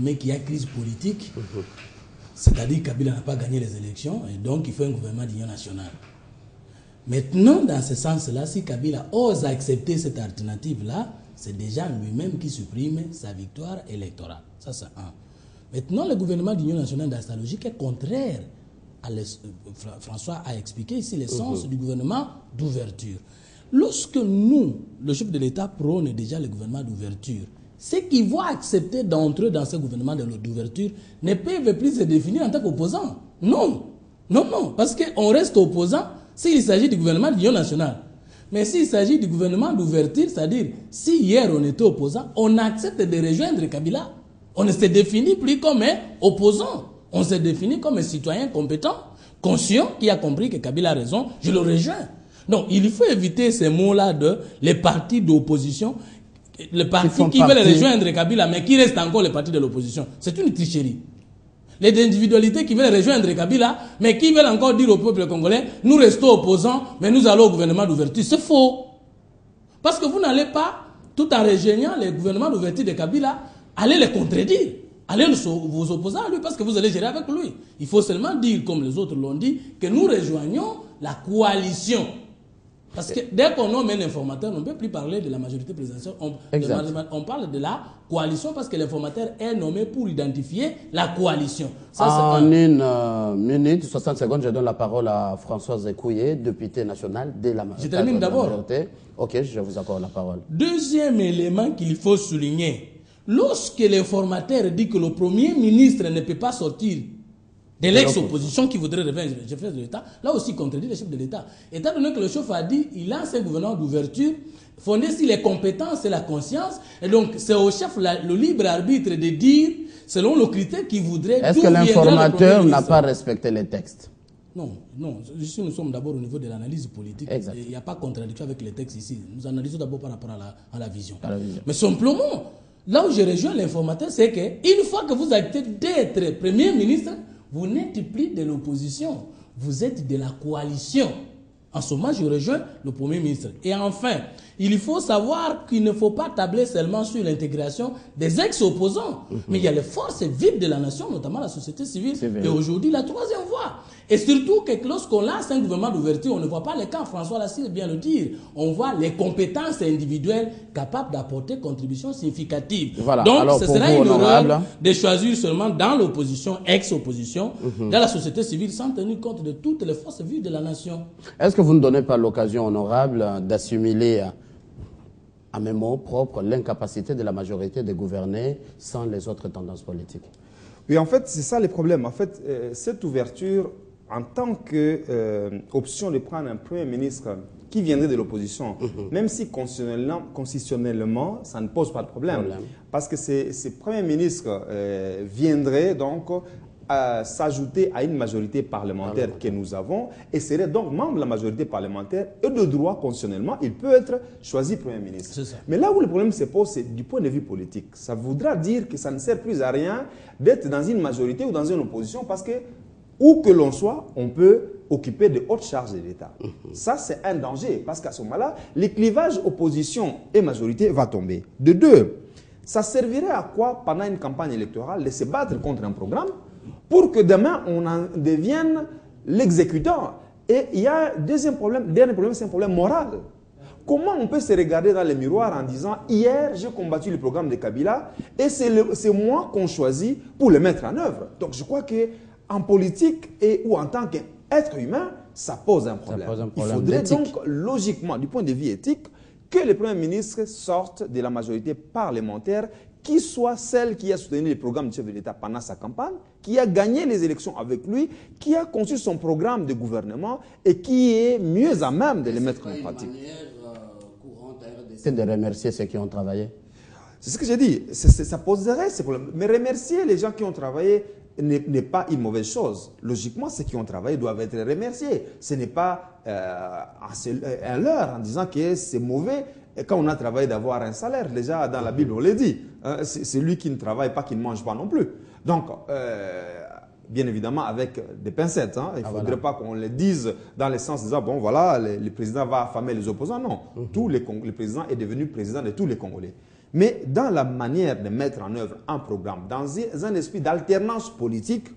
Mais qu'il y a crise politique, c'est-à-dire que Kabila n'a pas gagné les élections et donc il faut un gouvernement d'union nationale. Maintenant, dans ce sens-là, si Kabila ose accepter cette alternative-là, c'est déjà lui-même qui supprime sa victoire électorale. Ça, c'est un. Maintenant, le gouvernement d'union nationale, dans sa logique, est contraire. François a expliqué ici le sens du gouvernement d'ouverture. Lorsque nous, le chef de l'État, prône déjà le gouvernement d'ouverture, ceux qui vont accepter d'entrer dans ce gouvernement d'ouverture ne peuvent plus se définir en tant qu'opposants. Non, non, non, parce qu'on reste opposant s'il s'agit du gouvernement d'union nationale. Mais s'il s'agit du gouvernement d'ouverture, c'est-à-dire, si hier on était opposant, on accepte de rejoindre Kabila. On ne se définit plus comme un opposant. On se définit comme un citoyen compétent, conscient, qui a compris que Kabila a raison, je le rejoins. Donc, il faut éviter ces mots-là de les partis d'opposition, les partis qui veulent rejoindre Kabila, mais qui restent encore les partis de l'opposition. C'est une tricherie. Les individualités qui veulent rejoindre Kabila, mais qui veulent encore dire au peuple congolais, nous restons opposants, mais nous allons au gouvernement d'ouverture. C'est faux. Parce que vous n'allez pas, tout en rejoignant le gouvernement d'ouverture de Kabila, aller les contredire. Allez vous opposer à lui parce que vous allez gérer avec lui. Il faut seulement dire, comme les autres l'ont dit, que nous rejoignons la coalition. Parce que dès qu'on nomme un informateur, on ne peut plus parler de la majorité présidentielle. On parle de la coalition parce que l'informateur est nommé pour identifier la coalition. Ça, en une minute, 60 secondes, je donne la parole à Françoise Ekouye, députée nationale de la majorité. Je termine d'abord. Ok, je vous accorde la parole. Deuxième élément qu'il faut souligner. Lorsque l'informateur dit que le Premier ministre ne peut pas sortir de l'ex-opposition qui voudrait revenir le chef de l'État, là aussi il contredit le chef de l'État. Étant donné que le chef a dit qu'il lance un gouvernement d'ouverture fondé sur les compétences et la conscience, et donc c'est au chef le libre arbitre de dire, selon le critère qu'il voudrait... Est-ce que l'informateur n'a pas respecté les textes? Non, non. Ici, nous sommes d'abord au niveau de l'analyse politique. Exact. Il n'y a pas de contradiction avec les textes ici. Nous analysons d'abord par rapport à la vision. Mais simplement, là où je rejoins l'informateur, c'est qu'une fois que vous acceptez d'être Premier ministre, vous n'êtes plus de l'opposition, vous êtes de la coalition. En ce moment, je rejoins le Premier ministre. Et enfin, il faut savoir qu'il ne faut pas tabler seulement sur l'intégration des ex-opposants, mais il y a les forces vives de la nation, notamment la société civile, et aujourd'hui la troisième voie. Et surtout que lorsqu'on lance un gouvernement d'ouverture, on ne voit pas les camps, François Lassile bien le dire, on voit les compétences individuelles capables d'apporter contribution significative. Voilà. Donc alors, ce sera une erreur de choisir seulement dans l'opposition, ex-opposition, dans la société civile, sans tenir compte de toutes les forces vives de la nation. Est-ce que vous ne donnez pas l'occasion, honorable, d'assimiler à mes mots propres l'incapacité de la majorité de gouverner sans les autres tendances politiques? Oui, en fait, c'est ça le problème. En fait, cette ouverture, en tant qu'option de prendre un Premier ministre qui viendrait de l'opposition, même si constitutionnellement, ça ne pose pas de problème. Parce que ces Premiers ministres viendraient donc s'ajouter à une majorité parlementaire que nous avons et serait donc membre de la majorité parlementaire et de droit constitutionnellement, il peut être choisi Premier ministre. Mais là où le problème se pose, c'est du point de vue politique. Ça voudra dire que ça ne sert plus à rien d'être dans une majorité ou dans une opposition parce que où que l'on soit, on peut occuper de hautes charges de l'État. Ça, c'est un danger parce qu'à ce moment-là, le clivage opposition et majorité va tomber. De deux, ça servirait à quoi pendant une campagne électorale de se battre contre un programme pour que demain, on en devienne l'exécutant. Et il y a un dernier problème, c'est un problème moral. Comment on peut se regarder dans le miroir en disant « Hier, j'ai combattu le programme de Kabila et c'est moi qu'on choisit pour le mettre en œuvre. » Donc, je crois qu'en politique ou en tant qu'être humain, ça pose un problème. Il faudrait donc, logiquement, du point de vue éthique, que le Premier ministre sorte de la majorité parlementaire qui soit celle qui a soutenu les programmes du chef de l'État pendant sa campagne, qui a gagné les élections avec lui, qui a conçu son programme de gouvernement et qui est mieux à même de les mettre en pratique. C'est de remercier ceux qui ont travaillé. C'est ce que j'ai dit. Ça poserait ces problèmes. Mais remercier les gens qui ont travaillé n'est pas une mauvaise chose. Logiquement, ceux qui ont travaillé doivent être remerciés. Ce n'est pas un leurre en disant que c'est mauvais quand on a travaillé d'avoir un salaire. Déjà, dans la Bible, on l'a dit. C'est lui qui ne travaille pas, qui ne mange pas non plus. Donc, bien évidemment, avec des pincettes. Il ne faudrait pas qu'on le dise dans le sens de disant, bon, voilà, le président va affamer les opposants. Non. Le président est devenu président de tous les Congolais. Mais dans la manière de mettre en œuvre un programme, dans un esprit d'alternance politique,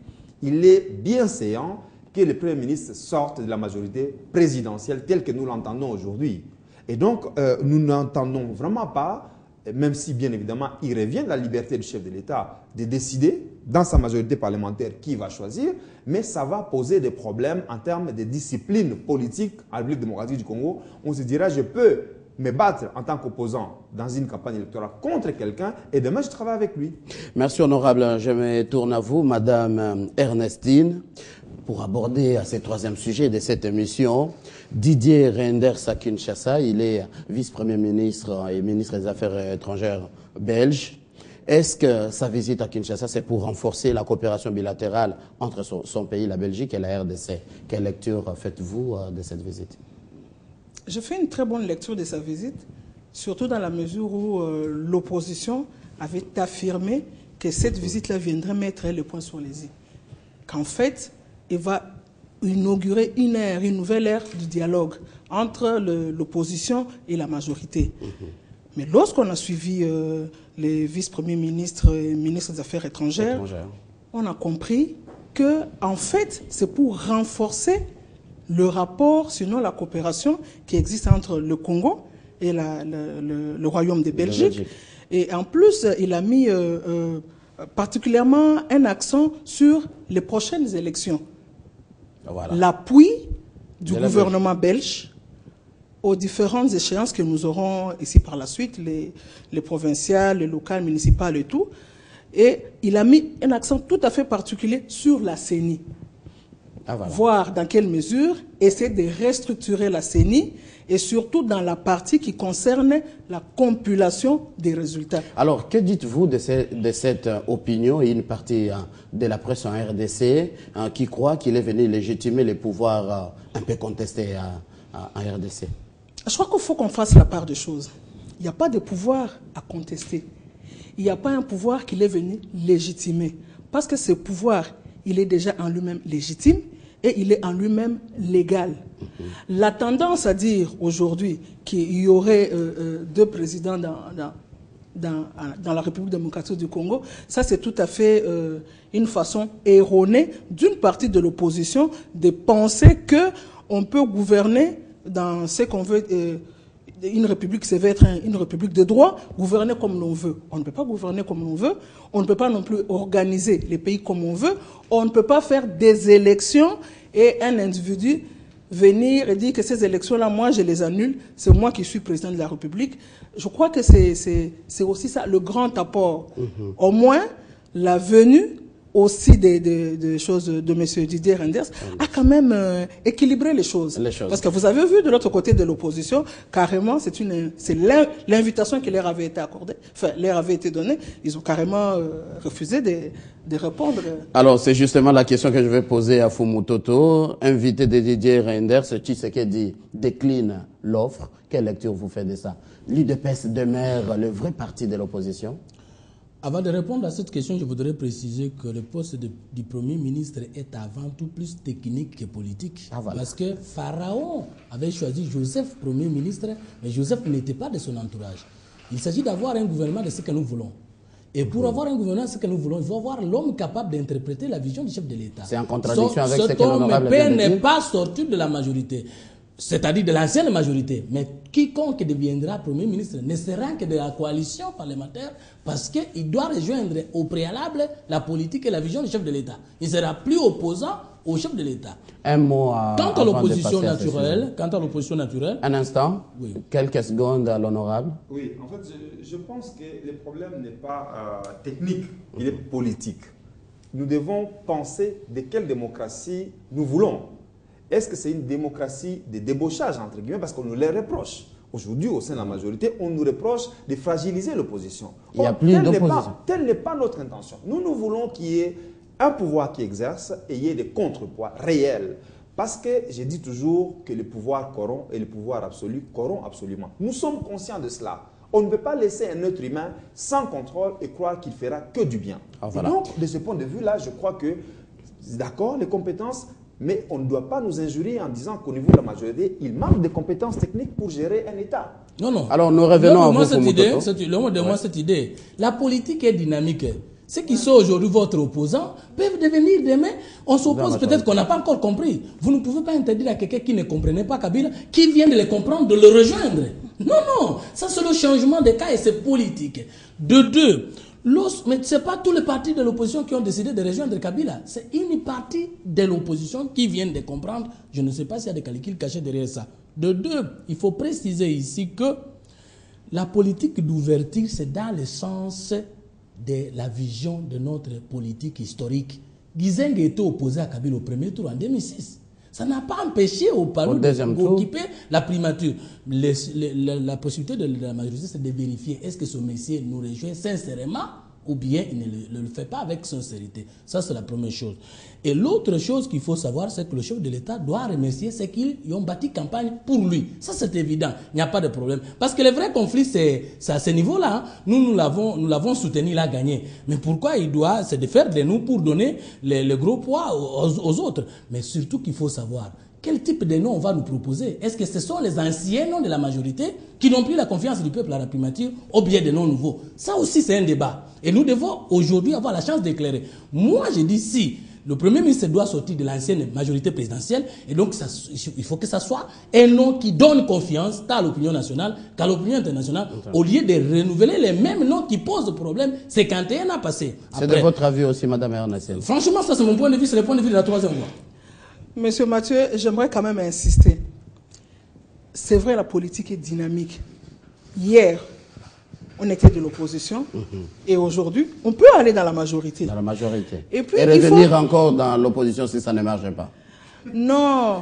il est bien séant que le Premier ministre sorte de la majorité présidentielle telle que nous l'entendons aujourd'hui. Et donc, nous n'entendons vraiment pas, même si bien évidemment il revient de la liberté du chef de l'État de décider dans sa majorité parlementaire qui va choisir, mais ça va poser des problèmes en termes de discipline politique en République démocratique du Congo. On se dira, je peux me battre en tant qu'opposant dans une campagne électorale contre quelqu'un et demain je travaille avec lui. Merci honorable. Je me tourne à vous, Madame Ernestine, pour aborder ce troisième sujet de cette émission. Didier Reynders à Kinshasa, il est vice-premier ministre et ministre des Affaires étrangères belge. Est-ce que sa visite à Kinshasa, c'est pour renforcer la coopération bilatérale entre son pays, la Belgique, et la RDC? Quelle lecture faites-vous de cette visite? Je fais une très bonne lecture de sa visite, surtout dans la mesure où l'opposition avait affirmé que cette visite-là viendrait mettre le point sur les i. Qu'en fait, il va inaugurer une nouvelle ère du dialogue entre l'opposition et la majorité. Mais lorsqu'on a suivi les vice-premiers ministres et ministres des Affaires étrangères, on a compris que, en fait, c'est pour renforcer le rapport, sinon la coopération qui existe entre le Congo et le Royaume de Belgique. Et en plus, il a mis particulièrement un accent sur les prochaines élections. Voilà. L'appui du gouvernement belge aux différentes échéances que nous aurons ici par la suite, les provinciales, les locales, municipales et tout. Et il a mis un accent tout à fait particulier sur la CENI. Voilà. Voir dans quelle mesure essayer de restructurer la CENI et surtout dans la partie qui concerne la compilation des résultats. Alors, que dites-vous de cette opinion et une partie de la presse en RDC qui croit qu'il est venu légitimer les pouvoirs un peu contestés en RDC? Je crois qu'il faut qu'on fasse la part des choses. Il n'y a pas de pouvoir à contester. Il n'y a pas un pouvoir qu'il est venu légitimer. Parce que ce pouvoir, il est déjà en lui-même légitime et il est en lui-même légal. La tendance à dire aujourd'hui qu'il y aurait deux présidents dans la République démocratique du Congo, ça c'est tout à fait une façon erronée d'une partie de l'opposition de penser qu'on peut gouverner dans ce qu'on veut, une république, ça veut être une république de droit, gouverner comme l'on veut. On ne peut pas gouverner comme l'on veut, on ne peut pas non plus organiser les pays comme on veut, on ne peut pas faire des élections et un individu venir et dire que ces élections-là, moi je les annule, c'est moi qui suis président de la République. Je crois que c'est aussi ça, le grand apport. Au moins, la venue aussi des choses de M. Didier Reynders a quand même équilibré les choses. Parce que vous avez vu de l'autre côté de l'opposition, carrément, c'est l'invitation qui leur avait été accordée, enfin, leur avait été donnée. Ils ont carrément refusé de répondre. Alors, c'est justement la question que je vais poser à Fumutoto. Invité de Didier Reynders, Tshisekedi décline l'offre. Quelle lecture vous faites de ça? L'UDPS demeure le vrai parti de l'opposition? Avant de répondre à cette question, je voudrais préciser que le poste du Premier ministre est avant tout plus technique que politique. Voilà. Parce que Pharaon avait choisi Joseph Premier ministre, mais Joseph n'était pas de son entourage. Il s'agit d'avoir un gouvernement de ce que nous voulons. Et pour avoir un gouvernement de ce que nous voulons, il faut avoir l'homme capable d'interpréter la vision du chef de l'État. C'est en contradiction avec ce que l'honorable vient de dire. N'est pas sorti de la majorité, c'est-à-dire de l'ancienne majorité, mais quiconque deviendra Premier ministre ne sera que de la coalition parlementaire parce qu'il doit rejoindre au préalable la politique et la vision du chef de l'État. Il ne sera plus opposant au chef de l'État. Un mot quant à l'opposition naturelle, un instant, oui. Quelques secondes à l'honorable. Oui, en fait, je pense que le problème n'est pas technique, il est politique. Nous devons penser de quelle démocratie nous voulons. Est-ce que c'est une démocratie de débauchage, entre guillemets, parce qu'on nous les reproche? Aujourd'hui, au sein de la majorité, on nous reproche de fragiliser l'opposition. Il n'y a plus d'opposition. Telle n'est pas notre intention. Nous voulons qu'il y ait un pouvoir qui exerce et il y ait des contrepoids réels. Parce que j'ai dit toujours que le pouvoir corrompt et le pouvoir absolu corrompt absolument. Nous sommes conscients de cela. On ne peut pas laisser un être humain sans contrôle et croire qu'il fera que du bien. Voilà. Et donc, de ce point de vue-là, je crois que, d'accord, les compétences, mais on ne doit pas nous injurier en disant qu'au niveau de la majorité, il manque de compétences techniques pour gérer un État. Non, non. Alors nous revenons à vous, Donne-moi cette idée. La politique est dynamique. Ceux qui sont aujourd'hui votre opposant peuvent devenir demain. On s'oppose, peut-être qu'on n'a pas encore compris. Vous ne pouvez pas interdire à quelqu'un qui ne comprenait pas Kabila, qui vient de le comprendre, de le rejoindre. Non, non. Ça, c'est le changement des cas et c'est politique. De deux, mais ce n'est pas tous les partis de l'opposition qui ont décidé de rejoindre Kabila. C'est une partie de l'opposition qui vient de comprendre. Je ne sais pas s'il y a des calculs cachés derrière ça. De deux, il faut préciser ici que la politique d'ouverture, c'est dans le sens de la vision de notre politique historique. Gizengue était opposé à Kabila au premier tour en 2006. Ça n'a pas empêché au Palou d'occuper la primature. La possibilité de la majorité, c'est de vérifier est-ce que ce monsieur nous rejoint sincèrement ou bien il ne le fait pas avec sincérité. Ça, c'est la première chose. Et l'autre chose qu'il faut savoir, c'est que le chef de l'État doit remercier ceux qui ont bâti campagne pour lui. Ça, c'est évident. Il n'y a pas de problème. Parce que le vrai conflit, c'est à ce niveau-là. Hein. Nous l'avons soutenu, il a gagné. Mais pourquoi il doit, c'est de faire de nous pour donner le gros poids aux autres. Mais surtout qu'il faut savoir, quel type de nom on va nous proposer? Est-ce que ce sont les anciens noms de la majorité qui n'ont plus la confiance du peuple à la primature ou bien des noms nouveaux? Ça aussi, c'est un débat. Et nous devons aujourd'hui avoir la chance d'éclairer. Moi, je dis si le Premier ministre doit sortir de l'ancienne majorité présidentielle, et donc il faut que ça soit un nom qui donne confiance à l'opinion nationale, qu'à l'opinion internationale, au lieu de renouveler les mêmes noms qui posent problème 51 ans passés. C'est de votre avis aussi, Mme Ernestine? Franchement, ça c'est mon point de vue, c'est le point de vue de la troisième voie. Monsieur Mathieu, j'aimerais quand même insister. C'est vrai, la politique est dynamique. Hier, on était de l'opposition et aujourd'hui, on peut aller dans la majorité. Dans la majorité. Et puis, revenir encore dans l'opposition si ça ne marche pas. Non,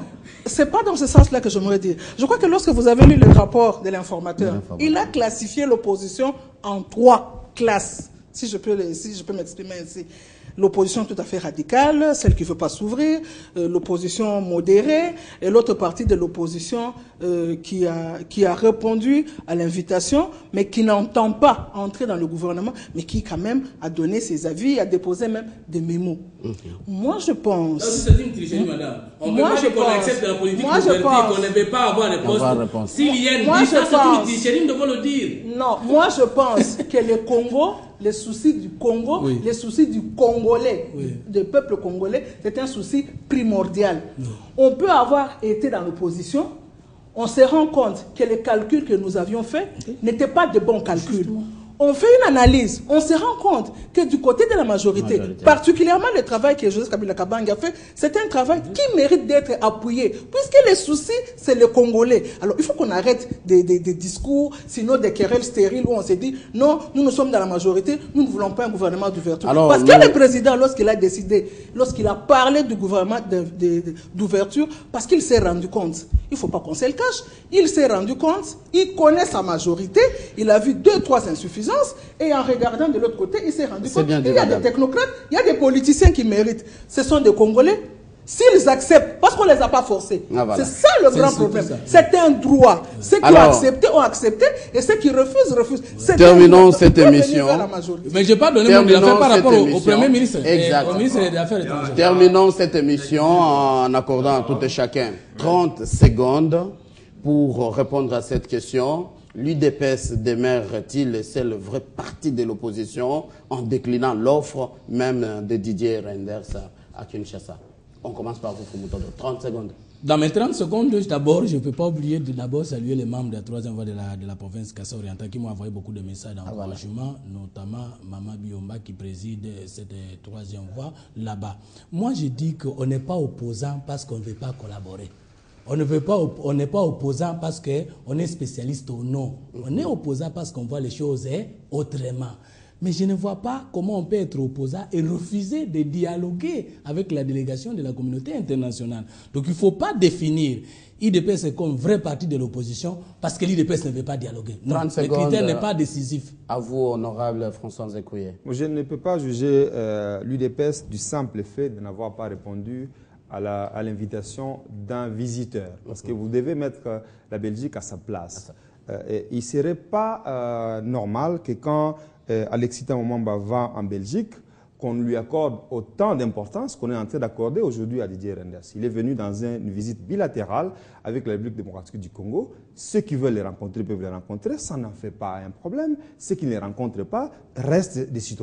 c'est pas dans ce sens-là que j'aimerais dire. Je crois que lorsque vous avez lu le rapport de l'informateur, il a classifié l'opposition en 3 classes, si je peux m'exprimer ainsi. L'opposition tout à fait radicale, celle qui ne veut pas s'ouvrir, l'opposition modérée, et l'autre partie de l'opposition qui a répondu à l'invitation, mais qui n'entend pas entrer dans le gouvernement, mais qui quand même a donné ses avis, a déposé même des mémos. Moi, je pense... C'est une tricherie, madame. On ne peut pas dire qu'on accepte la politique d'ouverture et qu'on ne veut pas avoir de poste. S'il y a une ça, c'est une tricherie, nous devons le dire. Non, moi, je pense que le Congo... Les soucis du Congo, les soucis du Congolais, du peuple congolais, c'est un souci primordial. On peut avoir été dans l'opposition, on se rend compte que les calculs que nous avions faits n'étaient pas de bons calculs. Justement. On fait une analyse, on se rend compte que du côté de la majorité, particulièrement le travail que Joseph Kabila Kabange a fait, c'est un travail qui mérite d'être appuyé, puisque les soucis, c'est les Congolais. Alors, il faut qu'on arrête des discours, sinon des querelles stériles où on se dit, non, nous sommes dans la majorité, nous ne voulons pas un gouvernement d'ouverture. Parce que le président, lorsqu'il a décidé, lorsqu'il a parlé du gouvernement d'ouverture, parce qu'il s'est rendu compte, il ne faut pas qu'on se le cache, il s'est rendu compte, il connaît sa majorité, il a vu 2-3 insuffisances, et en regardant de l'autre côté, il s'est rendu compte qu'il y a des technocrates, il y a des politiciens qui méritent. Ce sont des Congolais. S'ils acceptent, parce qu'on ne les a pas forcés. Voilà. C'est ça le grand problème. C'est un droit. Ceux qui ont accepté, et ceux qui refusent. Terminons cette émission. Mais je n'ai pas donné mon avis par rapport au Premier ministre. Exact. Au ministre des Affaires étrangères. Terminons cette émission en accordant à tout et chacun 30 secondes pour répondre à cette question. L'UDPS demeure-t-il le seul vrai parti de l'opposition en déclinant l'offre même de Didier Reynders à Kinshasa? On commence par vous, Fumutodo. 30 secondes. Dans mes 30 secondes, d'abord, je ne peux pas oublier de saluer les membres de la troisième voie de la province Kassa Oriental qui m'ont envoyé beaucoup de messages d'encouragement, notamment Maman Biomba qui préside cette troisième voie là-bas. Moi, je dis qu'on n'est pas opposant parce qu'on ne veut pas collaborer. On n'est pas opposant parce qu'on est spécialiste ou non. On est opposant parce qu'on voit les choses autrement. Mais je ne vois pas comment on peut être opposant et refuser de dialoguer avec la délégation de la communauté internationale. Donc il ne faut pas définir l'IDPS comme vrai parti de l'opposition parce que l'IDPS ne veut pas dialoguer. Non, le critère n'est pas décisif. À vous, honorable François Zekouye. Je ne peux pas juger l'UDPS du simple fait de n'avoir pas répondu à l'invitation d'un visiteur. Parce que vous devez mettre la Belgique à sa place. Il ne serait pas normal que quand Alexis Tamomamba va en Belgique qu'on lui accorde autant d'importance qu'on est en train d'accorder aujourd'hui à Didier Reynders. Il est venu dans une visite bilatérale avec la République démocratique du Congo. Ceux qui veulent les rencontrer peuvent les rencontrer, ça n'en fait pas un problème. Ceux qui ne les rencontrent pas restent des citoyens